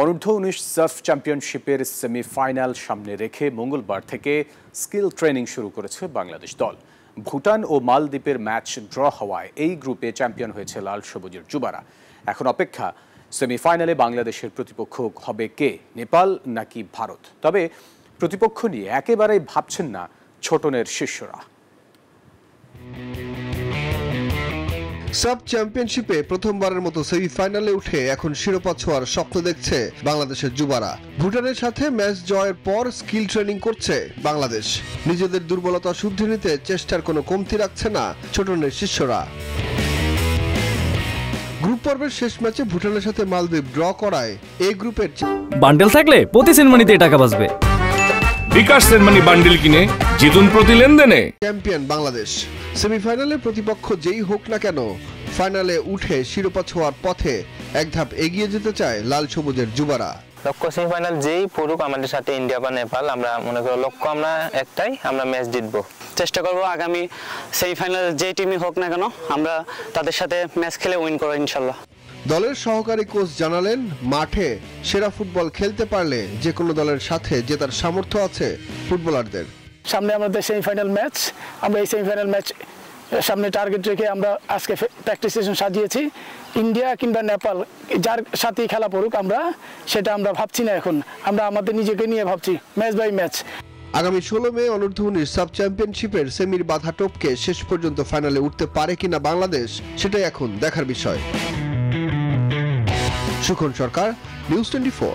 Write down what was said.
অনূর্ধ্ব-19 সাফ চ্যাম্পিয়নশিপের সেমিফাইনাল সামনে রেখে মঙ্গলবার থেকে স্কিল ট্রেনিং শুরু করেছে বাংলাদেশ দল। ভুটান ও মালদ্বীপের ম্যাচ ড্র হওয়ায় এই গ্রুপে চ্যাম্পিয়ন হয়েছে লাল সবুজের যুবারা। এখন অপেক্ষা সেমিফাইনালে বাংলাদেশের প্রতিপক্ষ হবে কে, নেপাল নাকি ভারত। তবে প্রতিপক্ষ নিয়ে একেবারেই ভাবছেন না ছোটনের শিষ্যরা। সাব চ্যাম্পিয়নশিপে প্রথমবারের মতো সেমিফাইনালে উঠে এখন শিরোপা ছোঁয়ার স্বপ্ন দেখছে বাংলাদেশের যুবারা। ভুটানের সাথে ম্যাচ জয়ের পর স্কিল ট্রেনিং করছে বাংলাদেশ। নিজেদের দুর্বলতা শুধরে নিতে চেষ্টার কোনো কমতি রাখছে না ছোটনের শিষ্যরা। গ্রুপ পর্বের শেষ ম্যাচে ভুটানের সাথে মালদ্বীপ ড্র করায় এই গ্রুপের বান্ডেল থাকলে প্রতি সেনমানিতে টাকা বাঁচবে। বিকাশ সেনমানি বান্ডেল কিনে জিতুন প্রতি লেনদেনে। চ্যাম্পিয়ন বাংলাদেশ। সেমিফাইনালে প্রতিপক্ষ যেই হোক না কেন, ফাইনালে উঠে শিরোপা ছোঁয়ার পথে এক ধাপ এগিয়ে যেতে চায় লাল সবুজের যুবারা। লক্ষ্য সেমিফাইনাল যেই পড়ুক আমাদের সাথে ইন্ডিয়া বা নেপাল, আমরা মনে করি লক্ষ্য আমরা একটাই, আমরা ম্যাচ জিতবো। চেষ্টা করব আগামী সেমিফাইনাল যে টিমই হোক না কেন আমরা তাদের সাথে ম্যাচ খেলে উইন করব ইনশাল্লাহ। দলের সহকারী কোচ জানালেন, মাঠে সেরা ফুটবল খেলতে পারলে যে কোনো দলের সাথে জেতার সামর্থ্য আছে ফুটবলারদের। সামনে আমাদের সেমিফাইনাল ম্যাচ, আমরা এই সেমিফাইনাল ম্যাচ সামনে টার্গেট রেখে আমরা আজকে প্র্যাকটিস সেশন সাজিয়েছি। ইন্ডিয়া কিংবা নেপাল যার সাথেই খেলা পড়ুক, আমরা সেটা আমরা ভাবছি না। এখন আমরা আমাদের নিজেকে নিয়ে ভাবছি ম্যাচ বাই ম্যাচ। আগামী 16 মে অনূর্ধ্ব-19 সাব চ্যাম্পিয়নশিপের সেমির বাধা টপকে শেষ পর্যন্ত ফাইনালে উঠতে পারে কিনা বাংলাদেশ, সেটাই এখন দেখার বিষয়। সুখন সরকার, নিউজ 24।